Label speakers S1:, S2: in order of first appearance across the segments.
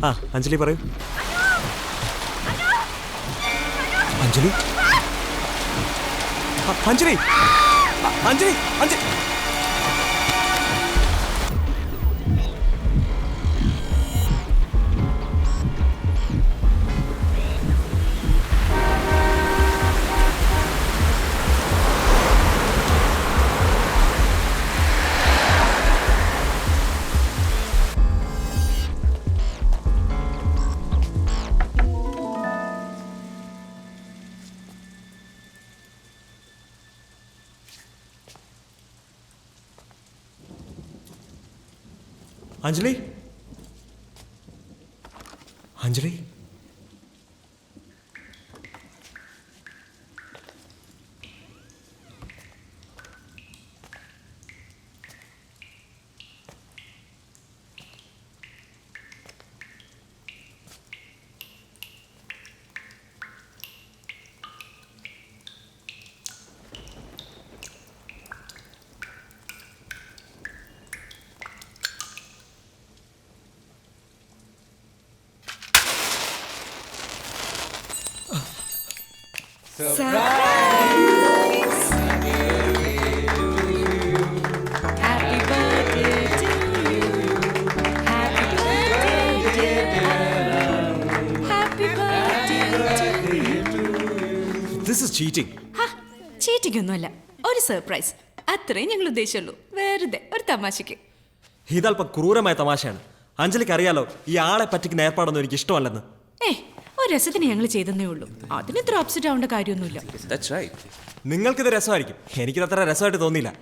S1: ആ അഞ്ജലി പറയൂ. അഞ്ജലി അഞ്ജലി അഞ്ജലി അഞ്ജലി അഞ്ജലി അഞ്ജലി
S2: ചീറ്റിംഗ് ഒന്നുമല്ല, ഒരു സർപ്രൈസ്. അത്രയും ഞങ്ങൾ ഉദ്ദേശിച്ചുള്ളൂ. വെറുതെ ഒരു തമാശക്ക്.
S1: ഇതല്പം ക്രൂരമായ തമാശയാണ്. അഞ്ജലിക്ക് അറിയാലോ ഈ ആളെ പറ്റിക്കുന്ന ഏർപ്പാടൊന്നും എനിക്ക് ഇഷ്ടമല്ലെന്ന്.
S2: ഒരു രസത്തിന് ഞങ്ങൾ ചെയ്തേ ഉള്ളൂ. അതിന് ഇത്ര അപ്സെറ്റ് ആവേണ്ട കാര്യമൊന്നുമില്ല.
S1: നിങ്ങൾക്കിത് രസമായിരിക്കും, എനിക്കിത് അത്ര രസമായിട്ട് തോന്നിയില്ല.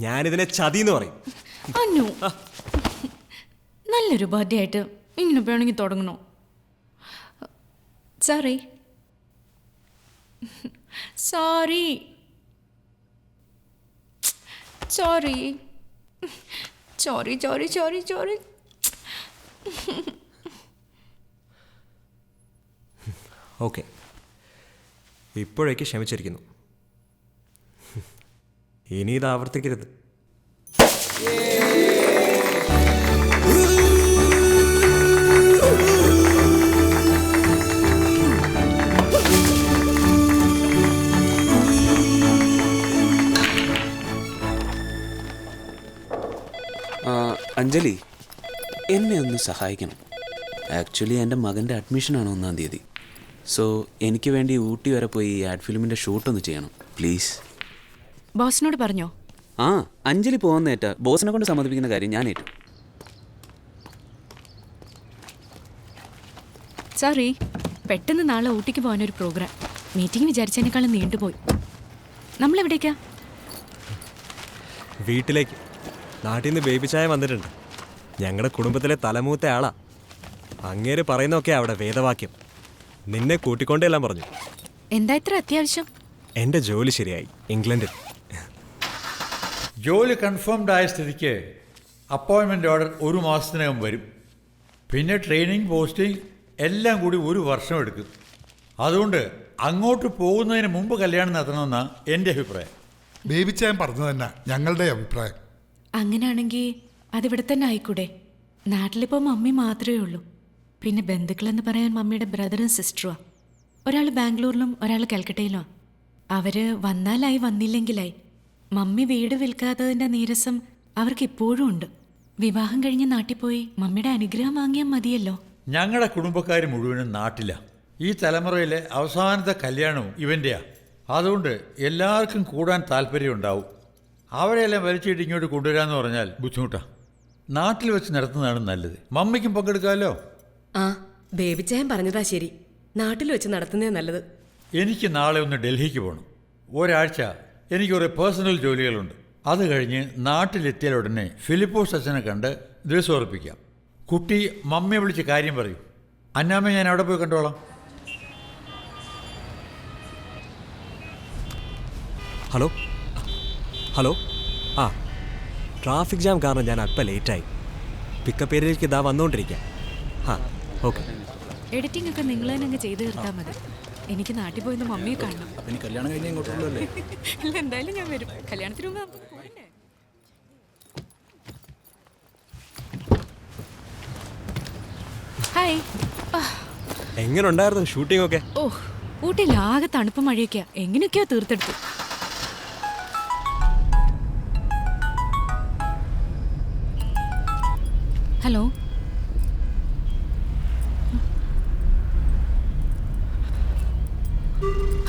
S1: ഞാനിതിനെ ചതി എന്ന് പറയും.
S2: അന്നു, നല്ലൊരു ബർത്ത്ഡേ ആയിട്ട് ഇങ്ങനെ വേണമെങ്കിൽ തുടങ്ങണോ? Sorry sorry sorry sorry sorry sorry sorry.
S1: Okay, ഇപ്പോഴേക്ക് ക്ഷമിച്ചിരിക്കുന്നു. ഇനി ഇത് ആവർത്തിക്കരുത്.
S3: അഞ്ജലി, എന്നെ ഒന്ന് സഹായിക്കണം. ആക്ച്വലി എൻ്റെ മകൻ്റെ അഡ്മിഷനാണ് 1-ാം തീയതി. സോ എനിക്ക് വേണ്ടി ഊട്ടി വരെ പോയി ഈ ആഡ് ഫിലിമിൻ്റെ ഷൂട്ടൊന്ന് ചെയ്യണം പ്ലീസ്.
S2: ബോസിനോട് പറഞ്ഞോ?
S3: ആ, അഞ്ജലി പോകുന്നേറ്റ ബോസിനെ കൊണ്ട് സമ്മതിപ്പിക്കുന്ന കാര്യം ഞാൻ ഏറ്റു.
S2: സോറി, പെട്ടെന്ന് നാളെ ഊട്ടിക്ക് പോകാനൊരു പ്രോഗ്രാം. മീറ്റിംഗ് വിചാരിച്ചതിനേക്കാളും നീണ്ടുപോയി. നമ്മളെവിടേക്കാ?
S1: വീട്ടിലേക്ക്. നാട്ടിൽ നിന്ന് ബേബി ചായ വന്നിട്ടുണ്ട്. ഞങ്ങളുടെ കുടുംബത്തിലെ തലമൂത്ത ആളാ. അങ്ങേര് പറയുന്നൊക്കെ അവിടെ വേദവാക്യം. നിന്നെ കൂട്ടിക്കൊണ്ടെല്ലാം പറഞ്ഞു.
S2: എന്താ ഇത്ര അത്യാവശ്യം?
S1: എൻ്റെ ജോലി ശരിയായി ഇംഗ്ലണ്ടിൽ.
S4: ജോലി കൺഫേംഡ് ആയ സ്ഥിതിക്ക് അപ്പോയിൻമെൻ്റ് ഓർഡർ 1 മാസത്തിനകം വരും. പിന്നെ ട്രെയിനിങ്, പോസ്റ്റിംഗ് എല്ലാം കൂടി 1 വർഷം എടുക്കും. അതുകൊണ്ട് അങ്ങോട്ട് പോകുന്നതിന് മുമ്പ് കല്യാണം നടത്തണമെന്നാണ് എൻ്റെ അഭിപ്രായം.
S5: ബേബിച്ചായൻ പറഞ്ഞു തന്നെ ഞങ്ങളുടെ അഭിപ്രായം.
S2: അങ്ങനെയാണെങ്കിൽ അതിവിടെ തന്നെ ആയിക്കൂടെ? നാട്ടിലിപ്പോൾ മമ്മി മാത്രമേ ഉള്ളൂ. പിന്നെ ബന്ധുക്കളെന്ന് പറയാൻ മമ്മിയുടെ ബ്രദറും സിസ്റ്ററുമാണ്. ഒരാൾ ബാംഗ്ലൂരിലും ഒരാൾ കൽക്കട്ടയിലുമാണ്. അവർ വന്നാലായി, വന്നില്ലെങ്കിലായി. മമ്മി വീട് വിൽക്കാത്തതിൻ്റെ നീരസം അവർക്ക് ഇപ്പോഴും ഉണ്ട്. വിവാഹം കഴിഞ്ഞ് നാട്ടിൽ പോയി മമ്മിയുടെ അനുഗ്രഹം വാങ്ങിയാൽ മതിയല്ലോ.
S4: ഞങ്ങളുടെ കുടുംബക്കാർ മുഴുവനും നാട്ടിലാണ്. ഈ തലമുറയിലെ അവസാനത്തെ കല്യാണവും ഇവൻ്റെയാണ്. അതുകൊണ്ട് എല്ലാവർക്കും കൂടാൻ താല്പര്യമുണ്ടാവും. അവരെല്ലാം വലിച്ചിട്ട് ഇങ്ങോട്ട് കൊണ്ടുവരാമെന്ന് പറഞ്ഞാൽ ബുദ്ധിമുട്ടാണ്. നാട്ടിൽ വെച്ച് നടത്തുന്നതാണ് നല്ലത്. മമ്മിക്കും പങ്കെടുക്കാമല്ലോ.
S6: ആ, ബേബിച്ചായൻ പറഞ്ഞതാ ശരി. നാട്ടിൽ വെച്ച് നടത്തുന്നേ നല്ലത്.
S4: എനിക്ക് നാളെ ഒന്ന് ഡൽഹിക്ക് പോകണം. ഒരാഴ്ച എനിക്ക് കുറേ പേഴ്സണൽ ജോലികളുണ്ട്. അത് കഴിഞ്ഞ് നാട്ടിലെത്തിയാൽ ഉടനെ ഫിലിപ്പോസ് അച്ഛനെ കണ്ട് ദിവസം ഉറപ്പിക്കാം. കുട്ടി മമ്മിയെ വിളിച്ച് കാര്യം പറയും. അന്നാമ്മ ഞാൻ അവിടെ പോയി കണ്ടോളാം.
S1: Hello hello. ആ, ട്രാഫിക് ജാം കാരണം ഞാൻ അല്പം ലേറ്റായി. പിക്കപ്പ് ഏരിയയിലേക്ക് ഇതാ വന്നുകൊണ്ടിരിക്കാം. ആ, ഓക്കെ.
S2: എഡിറ്റിംഗ് ഒക്കെ നിങ്ങൾ തന്നെ അങ്ങ് ചെയ്ത് തീർത്താൽ മതി. എനിക്ക് നാട്ടിൽ പോയിന്ന് മമ്മിയെ കാണണം.
S3: കല്യാണം കഴിഞ്ഞ് ഇങ്ങോട്ടുള്ളൂ.
S2: ഇല്ല, എന്തായാലും ഞാൻ വരും. കല്യാണത്തിന് മുമ്പ് നമുക്ക് പോകണ്ടേ? ഹായ്.
S1: എങ്ങനെ ഉണ്ടായിരുന്നു ഷൂട്ടിംഗ് ഒക്കെ?
S2: ഓ, ഊട്ടിയിൽ ആകെ തണുപ്പ് മഴയൊക്കെയാ. എങ്ങനെയൊക്കെയോ തീർത്തെടുത്തു. ഹലോ.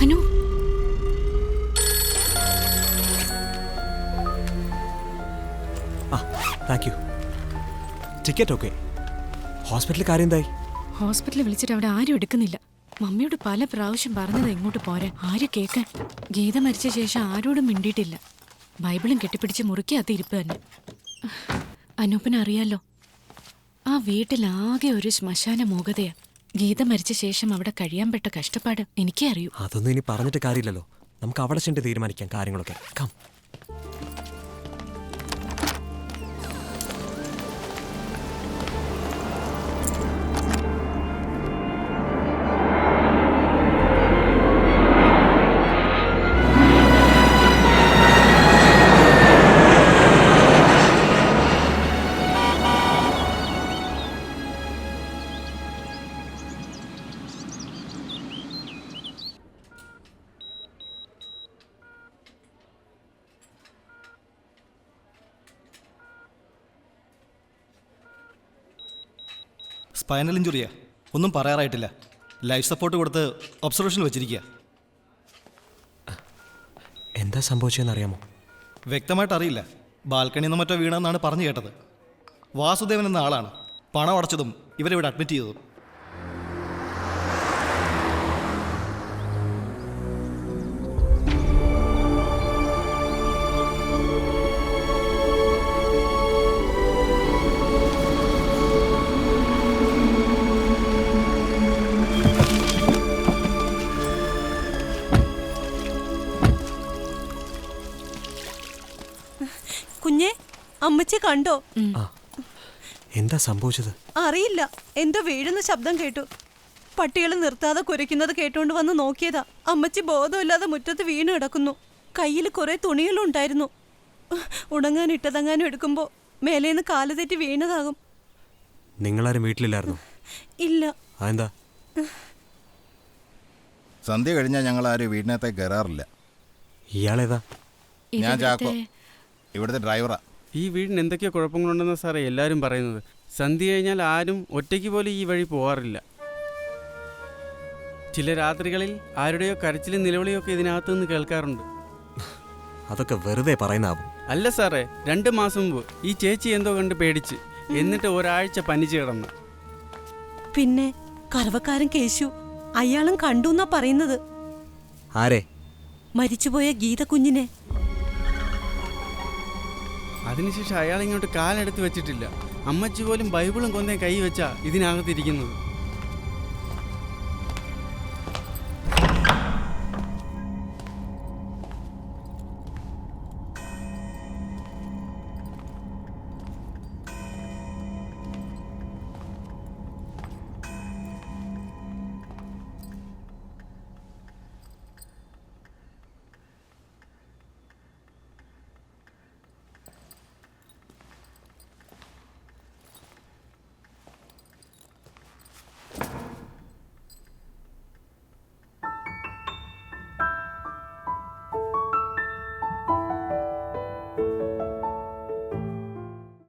S2: അനു.
S1: ആ, താങ്ക് യു. Ticket okay. ഹോസ്പിറ്റലിൽ കാര്യം എന്തായി?
S2: ഹോസ്പിറ്റലിൽ വിളിച്ചിട്ട് അവിടെ ആരും എടുക്കുന്നില്ല. മമ്മിയോട് പല പ്രാവശ്യം പറഞ്ഞത് ഇങ്ങോട്ട് പോരാൻ. ആരും കേൾക്കാൻ. ഗീത മരിച്ച ശേഷം ആരോടും മിണ്ടിയിട്ടില്ല. ബൈബിളും കെട്ടിപ്പിടിച്ച് മുറിക്കകത്ത് ഇരിപ്പ് തന്നെ. അനൂപിനറിയാലോ, ആ വീട്ടിലാകെ ഒരു ശ്മശാന മൂകതയാ. ഗീത മരിച്ച ശേഷം അവിടെ കഴിയാൻ പെട്ട കഷ്ടപ്പാട് എനിക്കേ അറിയൂ.
S1: അതൊന്നും ഇനി പറഞ്ഞിട്ട് കാര്യമില്ലല്ലോ. നമുക്ക് അവിടെ ചെന്ന് തീരുമാനിക്കാം കാര്യങ്ങളൊക്കെ. കം.
S7: സ്പൈനൽ ഇഞ്ചുറിയാ, ഒന്നും പറയാറായിട്ടില്ല. ലൈഫ് സപ്പോർട്ട് കൊടുത്ത് ഒബ്സർവേഷനിൽ വെച്ചിരിക്കുക.
S1: എന്താ സംഭവിച്ചതെന്ന് അറിയാമോ?
S7: വ്യക്തമായിട്ട് അറിയില്ല. ബാൽക്കണിയിൽ നിന്ന് മറ്റോ വീണെന്നാണ് പറഞ്ഞു കേട്ടത്. വാസുദേവൻ എന്ന ആളാണ് പണം അടച്ചതും ഇവരിവിടെ അഡ്മിറ്റ് ചെയ്തതും.
S8: കുഞ്ഞെ, അമ്മച്ചി കണ്ടോ?
S1: എന്താ സംഭവിച്ചത്?
S8: അറിയില്ല, എന്തോ വീഴുന്ന ശബ്ദം കേട്ടു. പട്ടികൾ നിർത്താതെ കുരയ്ക്കുന്നത് കേട്ടോണ്ട് വന്ന് നോക്കിയതാ. അമ്മച്ചി ബോധമില്ലാതെ മുറ്റത്ത് വീണ് കിടക്കുന്നു. കയ്യിൽ കുറെ തുണികളുണ്ടായിരുന്നു. ഉണങ്ങാൻ ഇട്ടതങ്ങാനും എടുക്കുമ്പോ മേലേന്ന് കാല് തെറ്റി വീണതാകും.
S1: നിങ്ങളാരും വീട്ടിലില്ലായിരുന്നു?
S8: ഇല്ല.
S1: അതെന്താ?
S9: സന്ധ്യ കഴിഞ്ഞാൽ ഞങ്ങൾ ആരും വീടിനകത്തേക്ക് കയറാറില്ല.
S1: ഇയാളേതാ?
S9: ഞാൻ ചാക്കോ, ഇവിടുത്തെ ഡ്രൈവറാ.
S10: ഈ വീടിന് എന്തൊക്കെയോ കുഴപ്പങ്ങളുണ്ടെന്ന് സാറേ എല്ലാവരും പറയുന്നത്. സന്ധ്യ കഴിഞ്ഞാൽ ആരും ഒറ്റയ്ക്ക് പോലും ഈ വഴി പോകാറില്ല. ചില രാത്രികളിൽ ആരുടെയോ കരച്ചിലും നിലവിളിയോ ഒക്കെ ഇതിനകത്ത് നിന്ന് കേൾക്കാറുണ്ട്.
S1: അതൊക്കെ വെറുതെ പറയുന്നാവും.
S10: അല്ല സാറേ, 2 മാസം മുമ്പ് ഈ ചേച്ചി എന്തോ കണ്ട് പേടിച്ച്, എന്നിട്ട് ഒരാഴ്ച പനിച്ച് കിടന്ന്.
S8: പിന്നെ കറവക്കാരൻ കേശു, അയാളും കണ്ടു എന്നാ പറയുന്നത്.
S1: ആരെ?
S8: മരിച്ചുപോയ ഗീത കുഞ്ഞിനെ.
S10: അതിനുശേഷം അയാൾ ഇങ്ങോട്ട് കാലെടുത്ത് വെച്ചിട്ടില്ല. അമ്മച്ചി പോലും ബൈബിളും കൊന്തയും കൈ വെച്ചാ ഇതിനകത്തിരിക്കുന്നത്.